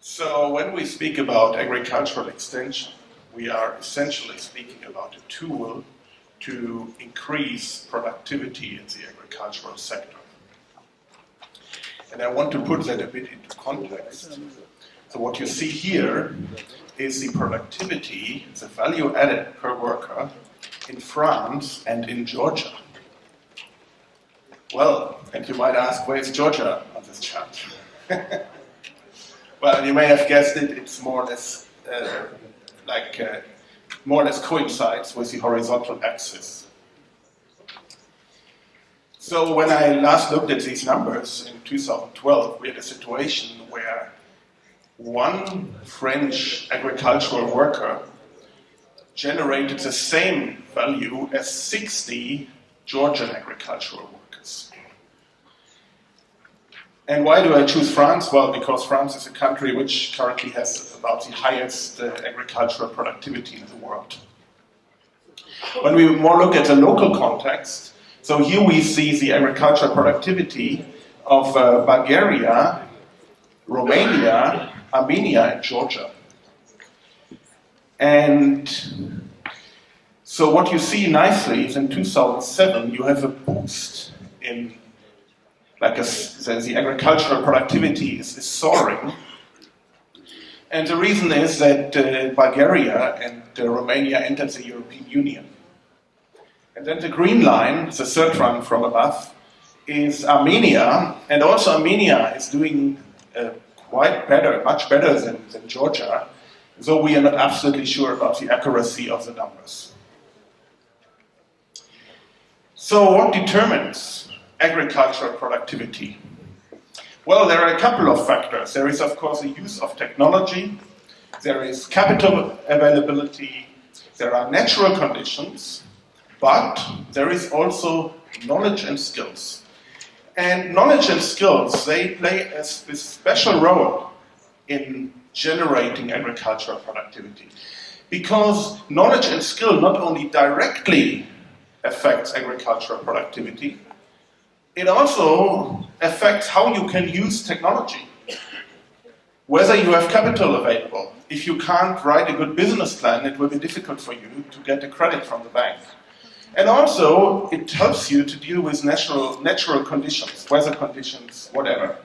So when we speak about agricultural extension, we are essentially speaking about a tool to increase productivity in the agricultural sector. And I want to put that a bit into context. So what you see here is the productivity, the value added per worker in France and in Georgia. Well, and you might ask, where is Georgia on this chart? Well, you may have guessed it, it's more or less coincides with the horizontal axis. So when I last looked at these numbers in 2012, we had a situation where one French agricultural worker generated the same value as 60 Georgian agricultural workers. And why do I choose France? Well, because France is a country which currently has about the highest agricultural productivity in the world. When we more look at the local context, so here we see the agricultural productivity of Bulgaria, Romania, Armenia, and Georgia. And so what you see nicely is in 2007 you have a boost in the agricultural productivity is soaring. And the reason is that Bulgaria and Romania entered the European Union. And then the green line, the third one from above, is Armenia. And also Armenia is doing much better than Georgia, though we are not absolutely sure about the accuracy of the numbers. So what determines agricultural productivity? Well, there are a couple of factors. There is, of course, the use of technology, there is capital availability, there are natural conditions, but there is also knowledge and skills. And knowledge and skills, they play a special role in generating agricultural productivity. Because knowledge and skill not only directly affects agricultural productivity, it also affects how you can use technology. Whether you have capital available. If you can't write a good business plan, it will be difficult for you to get a credit from the bank. And also, it helps you to deal with natural conditions, weather conditions, whatever.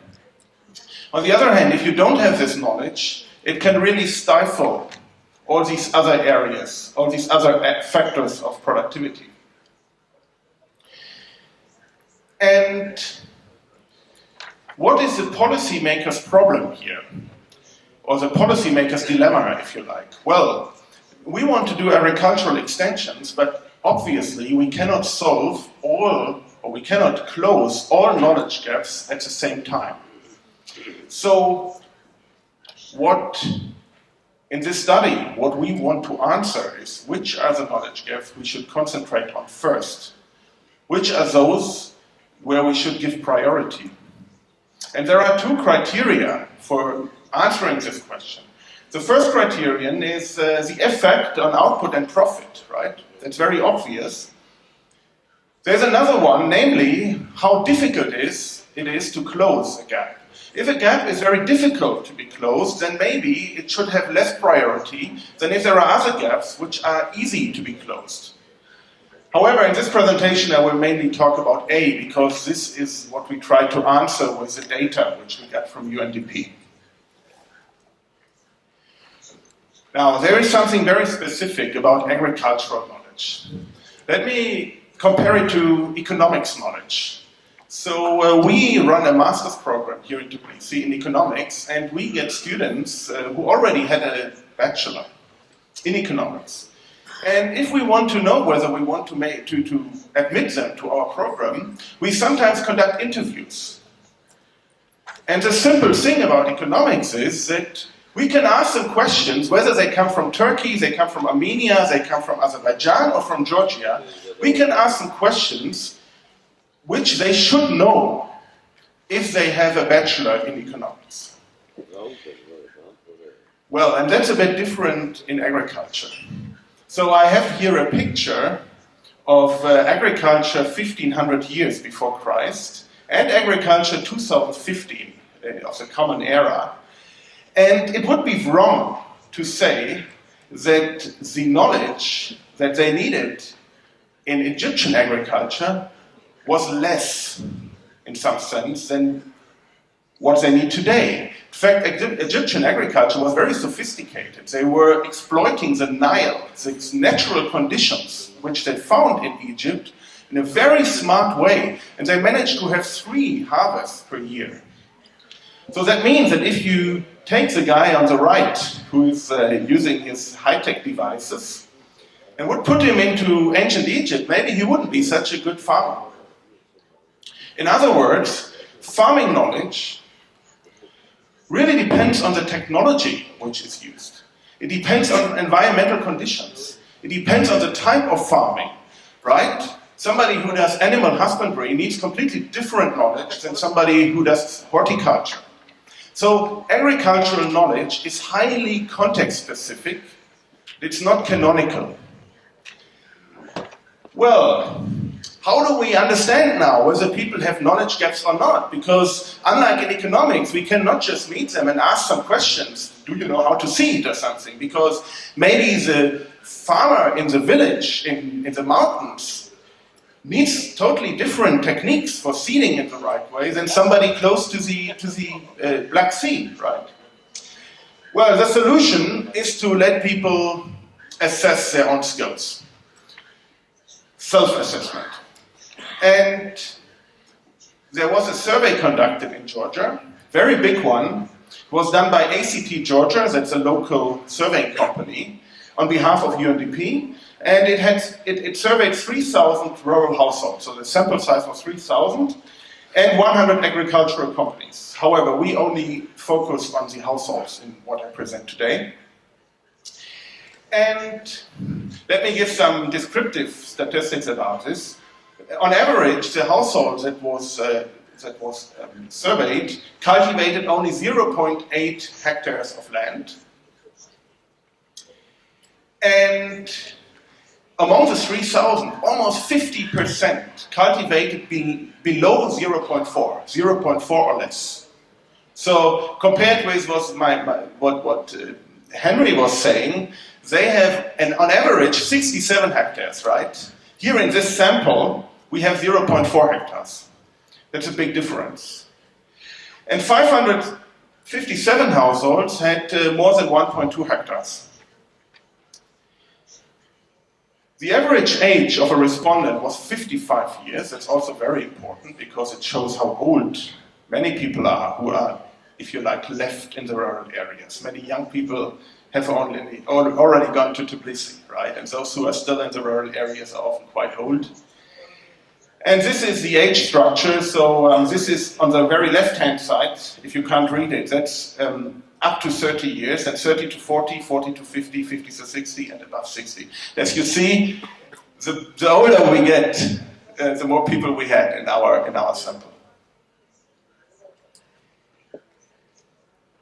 On the other hand, if you don't have this knowledge, it can really stifle all these other areas, all these other factors of productivity. And what is the policymaker's problem here? Or the policymaker's dilemma, if you like? Well, we want to do agricultural extensions, but obviously we cannot solve all, or we cannot close all knowledge gaps at the same time. So, in this study, what we want to answer is which are the knowledge gaps we should concentrate on first? Which are those where we should give priority? And there are two criteria for answering this question. The first criterion is the effect on output and profit, right? That's very obvious. There's another one, namely how difficult it is to close a gap. If a gap is very difficult to be closed, then maybe it should have less priority than if there are other gaps which are easy to be closed. However, in this presentation I will mainly talk about A, because this is what we try to answer with the data which we got from UNDP. Now, there is something very specific about agricultural knowledge. Let me compare it to economics knowledge. So we run a master's program here in Tbilisi in economics, and we get students who already had a bachelor in economics. And if we want to know whether we want to admit them to our program, we sometimes conduct interviews. And the simple thing about economics is that we can ask them questions, whether they come from Turkey, they come from Armenia, they come from Azerbaijan or from Georgia. We can ask them questions which they should know if they have a bachelor in economics. Well, and that's a bit different in agriculture. So I have here a picture of agriculture 1500 years before Christ and agriculture 2015 of the Common Era. And it would be wrong to say that the knowledge that they needed in Egyptian agriculture was less, in some sense, than what they need today. In fact, Egyptian agriculture was very sophisticated. They were exploiting the Nile, the natural conditions which they found in Egypt, in a very smart way, and they managed to have 3 harvests per year. So that means that if you take the guy on the right who is using his high-tech devices and would put him into ancient Egypt, maybe he wouldn't be such a good farmer. In other words, farming knowledge really depends on the technology which is used. It depends on environmental conditions. It depends on the type of farming, right? Somebody who does animal husbandry needs completely different knowledge than somebody who does horticulture. So agricultural knowledge is highly context-specific. It's not canonical. Well, how do we understand now whether people have knowledge gaps or not? Because unlike in economics, we cannot just meet them and ask some questions. Do you know how to seed or something? Because maybe the farmer in the village, in the mountains, needs totally different techniques for seeding in the right way than somebody close to the Black Sea, right? Well, the solution is to let people assess their own skills. Self-assessment. And there was a survey conducted in Georgia, very big one. It was done by ACT Georgia, that's a local surveying company, on behalf of UNDP. And it surveyed 3,000 rural households. So the sample size was 3,000 and 100 agricultural companies. However, we only focus on the households in what I present today. And let me give some descriptive statistics about this. On average, the household that was surveyed cultivated only 0.8 hectares of land. And among the 3,000, almost 50% cultivated below 0.4 or less. So compared with what Henry was saying, they have, on average, 67 hectares, right? Here in this sample, we have 0.4 hectares. That's a big difference. And 557 households had more than 1.2 hectares. The average age of a respondent was 55 years. That's also very important because it shows how old many people are who are, if you like, left in the rural areas. Many young people have already gone to Tbilisi, right? And those who are still in the rural areas are often quite old. And this is the age structure. So this is on the very left-hand side. If you can't read it, that's up to 30 years, and 30 to 40, 40 to 50, 50 to 60, and above 60. As you see, the older we get, the more people we had in our sample.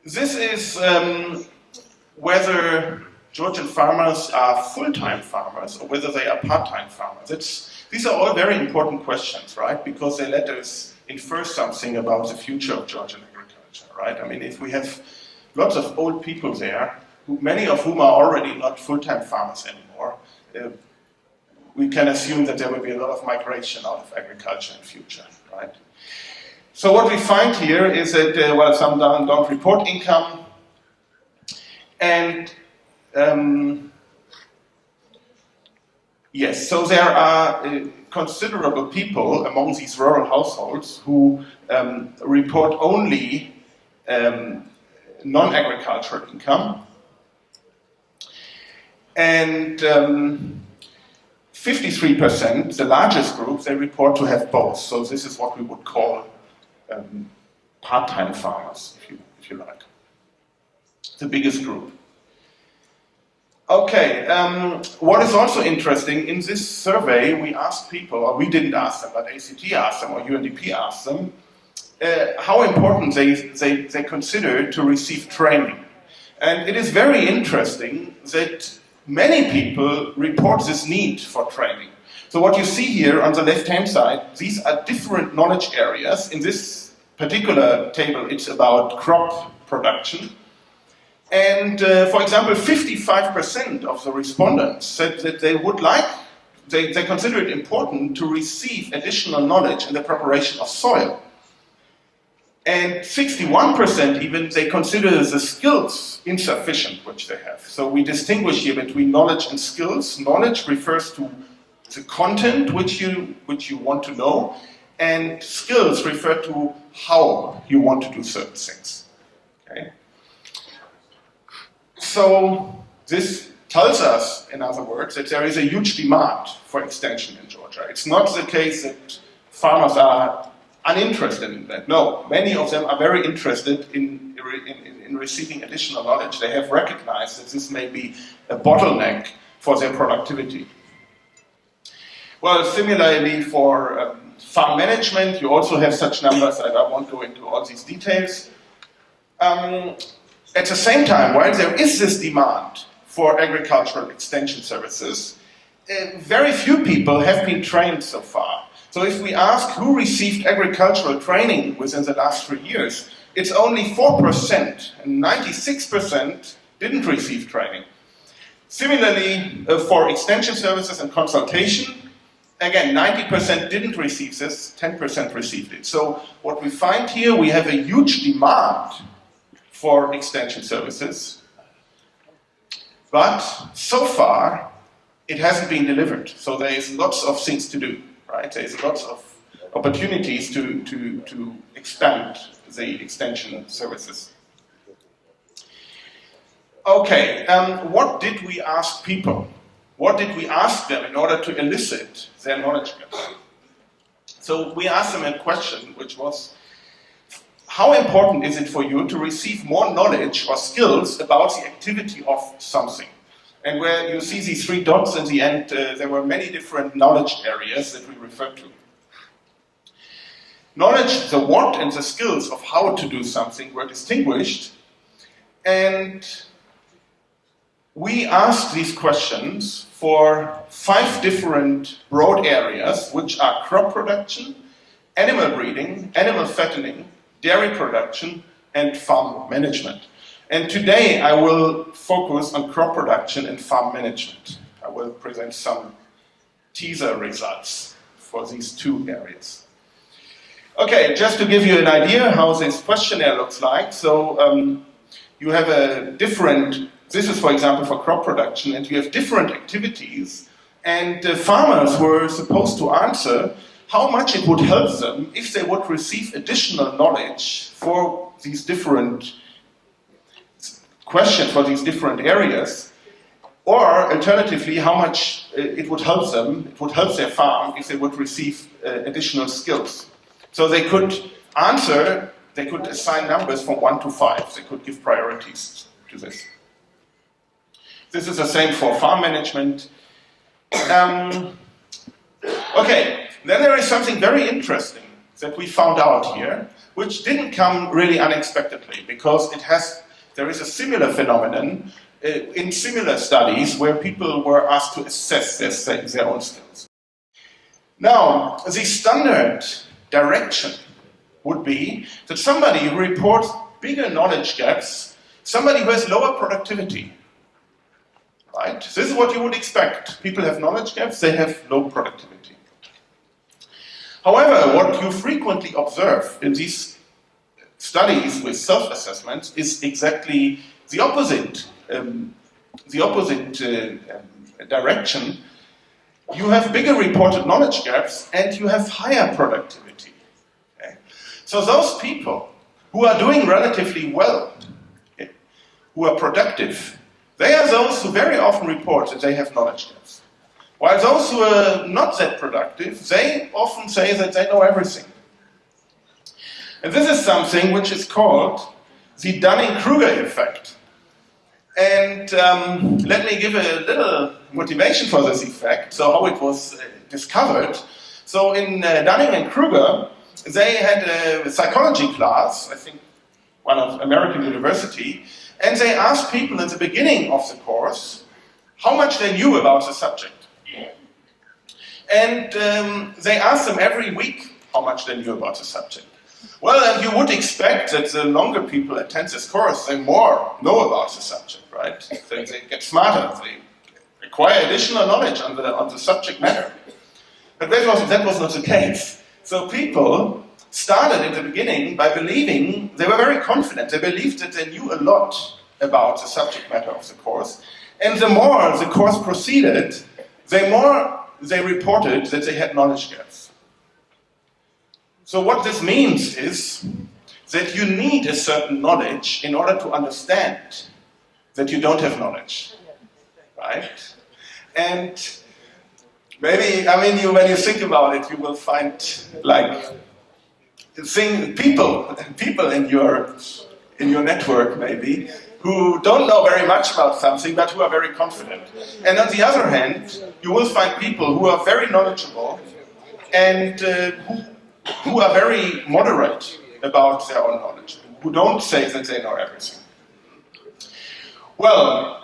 This is whether Georgian farmers are full-time farmers or whether they are part-time farmers. These are all very important questions, right? Because they let us infer something about the future of Georgian agriculture, right? I mean, if we have lots of old people there, many of whom are already not full-time farmers anymore, we can assume that there will be a lot of migration out of agriculture in the future, right? So what we find here is that, some don't report income, and yes, so there are considerable people among these rural households who report only non-agricultural income, and 53%, the largest group, they report to have both. So this is what we would call part-time farmers, if you like. The biggest group. Okay, what is also interesting, in this survey we asked people, or we didn't ask them, but ACT asked them, or UNDP asked them, how important they consider to receive training. And it is very interesting that many people report this need for training. So what you see here on the left-hand side, these are different knowledge areas. In this particular table, it's about crop production. And for example, 55% of the respondents said that they would like, they consider it important to receive additional knowledge in the preparation of soil. And 61% even, they consider the skills insufficient which they have. So we distinguish here between knowledge and skills. Knowledge refers to the content which you want to know, and skills refer to how you want to do certain things. Okay? So this tells us, in other words, that there is a huge demand for extension in Georgia. It's not the case that farmers are uninterested in that. No, many of them are very interested in receiving additional knowledge. They have recognized that this may be a bottleneck for their productivity. Well, similarly for farm management, you also have such numbers, and I won't go into all these details. At the same time, while there is this demand for agricultural extension services, very few people have been trained so far. So if we ask who received agricultural training within the last 3 years, it's only 4%, and 96% didn't receive training. Similarly, for extension services and consultation, again, 90% didn't receive this, 10% received it. So what we find here, we have a huge demand for extension services, but so far it hasn't been delivered. So there is lots of things to do, right? There is lots of opportunities to expand the extension services. Okay, what did we ask people? What did we ask them in order to elicit their knowledge gaps? So we asked them a question which was, how important is it for you to receive more knowledge or skills about the activity of something? And where you see these 3 dots in the end, there were many different knowledge areas that we referred to. Knowledge, the what and the skills of how to do something were distinguished, and we asked these questions for 5 different broad areas, which are crop production, animal breeding, animal fattening, dairy production, and farm management. And today I will focus on crop production and farm management. I will present some teaser results for these 2 areas. Okay, just to give you an idea how this questionnaire looks like. So you have a different, this is for example for crop production, and you have different activities, and farmers were supposed to answer how much it would help them if they would receive additional knowledge for these different questions, for these different areas, or alternatively, how much it would help them, it would help their farm if they would receive additional skills. So they could answer, they could assign numbers from 1 to 5, they could give priorities to this. This is the same for farm management. Okay. Then there is something very interesting that we found out here, which didn't come really unexpectedly, because there is a similar phenomenon in similar studies where people were asked to assess their own skills. Now, the standard direction would be that somebody who reports bigger knowledge gaps, somebody who has lower productivity. Right? This is what you would expect. People have knowledge gaps, they have low productivity. However, what you frequently observe in these studies with self-assessments is exactly the opposite. Direction. You have bigger reported knowledge gaps and you have higher productivity. Okay? So those people who are doing relatively well, okay, who are productive, they are those who very often report that they have knowledge gaps. While those who are not that productive, they often say that they know everything. And this is something which is called the Dunning-Kruger effect. And let me give a little motivation for this effect, so how it was discovered. So in Dunning and Kruger, they had a psychology class, I think one of American University, and they asked people at the beginning of the course how much they knew about the subject. And they asked them every week how much they knew about the subject. Well, and you would expect that the longer people attend this course, the more know about the subject, right? They get smarter, they acquire additional knowledge on the subject matter. But that was not the case. So people started in the beginning by believing, they were very confident, they believed that they knew a lot about the subject matter of the course. And the more the course proceeded, the more they reported that they had knowledge gaps. So what this means is that you need a certain knowledge in order to understand that you don't have knowledge, right? And maybe, when you think about it, you will find people in your network maybe who don't know very much about something, but who are very confident. And on the other hand, you will find people who are very knowledgeable and who are very moderate about their own knowledge, who don't say that they know everything. Well,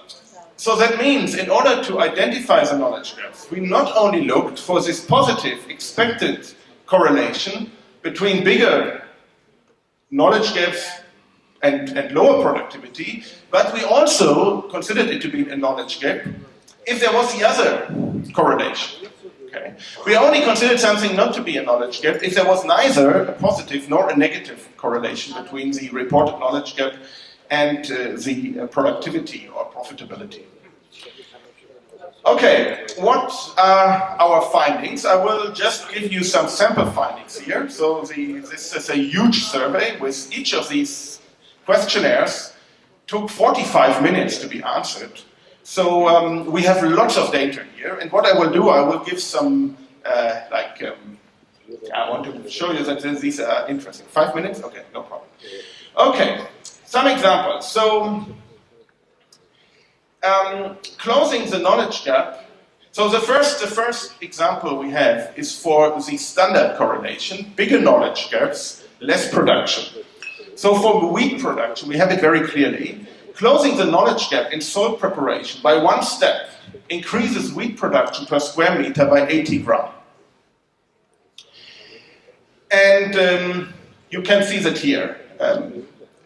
so that means in order to identify the knowledge gaps, we not only looked for this positive expected correlation between bigger knowledge gaps and lower productivity, but we also considered it to be a knowledge gap if there was the other correlation. Okay. We only considered something not to be a knowledge gap if there was neither a positive nor a negative correlation between the reported knowledge gap and the productivity or profitability. Okay, what are our findings? I will just give you some sample findings here. So this is a huge survey with each of these questionnaires. Took 45 minutes to be answered. So we have lots of data here, and what I will do, I will give some, I want to show you that these are interesting. 5 minutes? Okay, no problem. Okay, some examples. So, closing the knowledge gap. So the first example we have is for the standard correlation, bigger knowledge gaps, less production. So for wheat production, we have it very clearly. Closing the knowledge gap in soil preparation by one step increases wheat production per square meter by 80 gram. And you can see that here.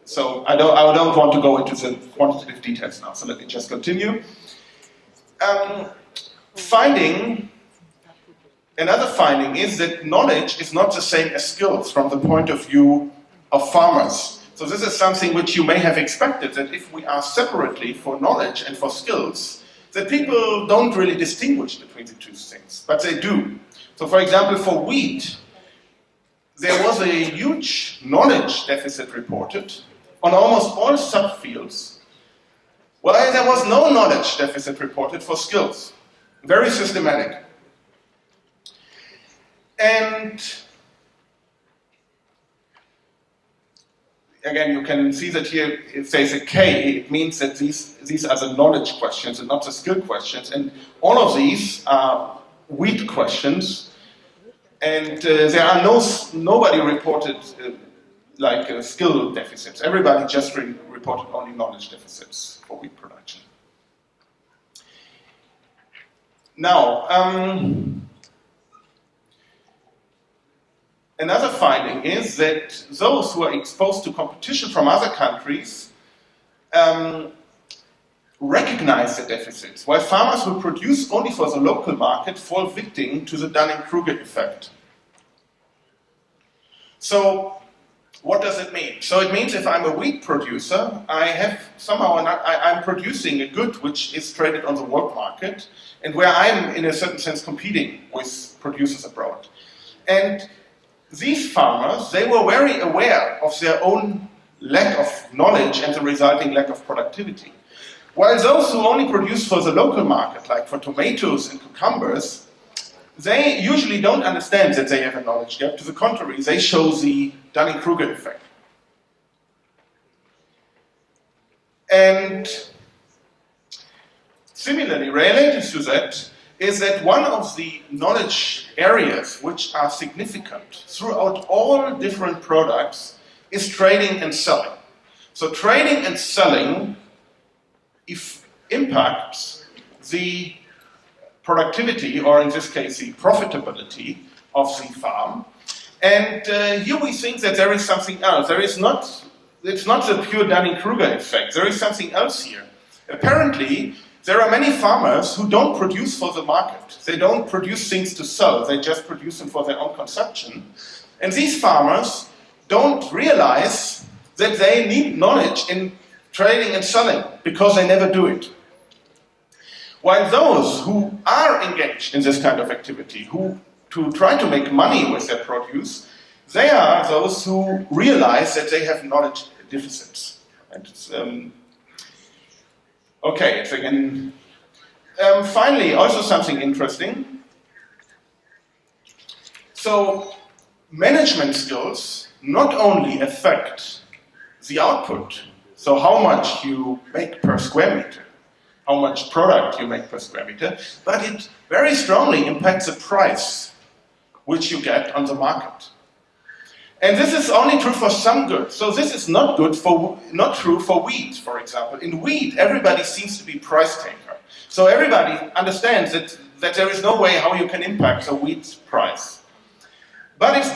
So I don't want to go into the quantitative details now, so let me just continue. Another finding is that knowledge is not the same as skills from the point of view of farmers. So this is something which you may have expected, that if we ask separately for knowledge and for skills, that people don't really distinguish between the two things, but they do. So for example, for wheat, there was a huge knowledge deficit reported on almost all subfields, while there was no knowledge deficit reported for skills. Very systematic. And again, you can see that here it says a K. It means that these are the knowledge questions and not the skill questions. And all of these are wheat questions. And there are nobody reported skill deficits. Everybody just reported only knowledge deficits for wheat production. Now, another finding is that those who are exposed to competition from other countries recognize the deficits, while farmers who produce only for the local market fall victim to the Dunning-Kruger effect. So, what does it mean? So it means if I'm a wheat producer, I'm producing a good which is traded on the world market, and where I'm in a certain sense competing with producers abroad. And these farmers, they were very aware of their own lack of knowledge and the resulting lack of productivity. While those who only produce for the local market, like for tomatoes and cucumbers, they usually don't understand that they have a knowledge gap. To the contrary, they show the Dunning-Kruger effect. And similarly, related to that, is that one of the knowledge areas which are significant throughout all different products is trading and selling. So trading and selling impacts the productivity, or in this case the profitability of the farm. And here we think that there is something else. It's not the pure Dunning-Kruger effect. There is something else here. Apparently, there are many farmers who don't produce for the market. They don't produce things to sell. They just produce them for their own consumption. And these farmers don't realize that they need knowledge in trading and selling because they never do it. While those who are engaged in this kind of activity, who to try to make money with their produce, they are those who realize that they have knowledge deficits. And it's, okay, it's again. Finally, also something interesting. So, management skills not only affect the output, so how much you make per square meter, how much product you make per square meter, but it very strongly impacts the price which you get on the market. And this is only true for some goods. So this is not true for wheat, for example. In wheat, everybody seems to be price taker. So everybody understands that there is no way how you can impact the wheat price. But it's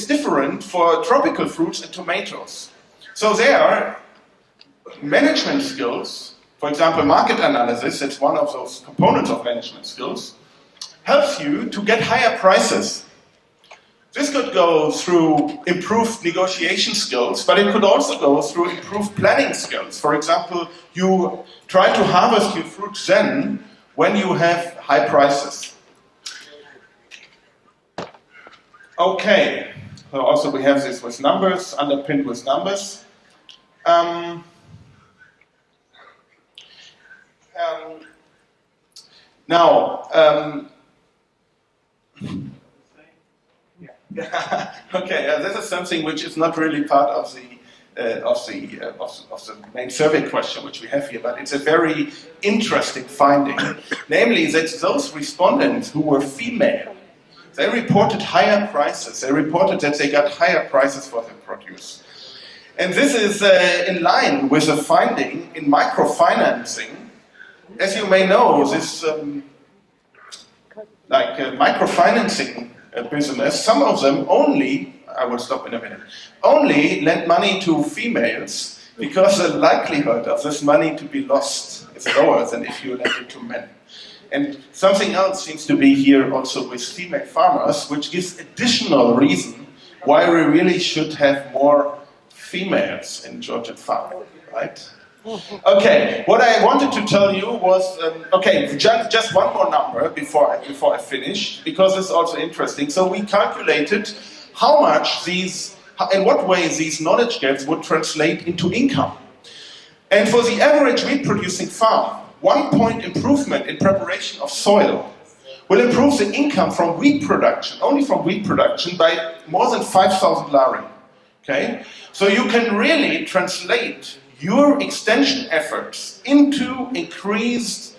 different for tropical fruits and tomatoes. So there, management skills, for example, market analysis, that's one of those components of management skills, helps you to get higher prices. This could go through improved negotiation skills, but it could also go through improved planning skills. For example, you try to harvest your fruit then when you have high prices. Okay, so also we have this with numbers, underpinned with numbers. Okay, this is something which is not really part of the main survey question which we have here, but it's a very interesting finding. Namely, that those respondents who were female, they reported higher prices. They reported that they got higher prices for their produce. And this is in line with a finding in microfinancing. As you may know, this microfinancing business, some of them only, I will stop in a minute, only lend money to females because the likelihood of this money to be lost is lower than if you lend it to men. And something else seems to be here also with female farmers, which gives additional reason why we really should have more females in Georgian farming, right? Okay, what I wanted to tell you was, just one more number before I finish, because it's also interesting. So we calculated how much in what way these knowledge gaps would translate into income. And for the average wheat producing farm, 1 point improvement in preparation of soil will improve the income from wheat production, only from wheat production, by more than 5,000 lari. Okay? So you can really translate your extension efforts into increased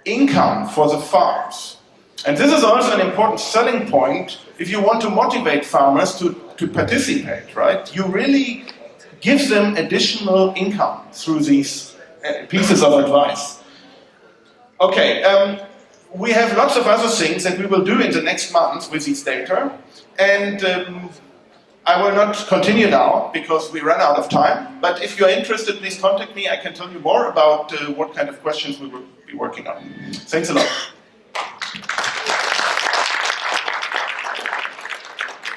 income for the farms. And this is also an important selling point if you want to motivate farmers to participate, right? You really give them additional income through these pieces of advice. Okay, we have lots of other things that we will do in the next months with these data, and I will not continue now because we ran out of time, but if you're interested, please contact me. I can tell you more about what kind of questions we will be working on. Thanks a lot.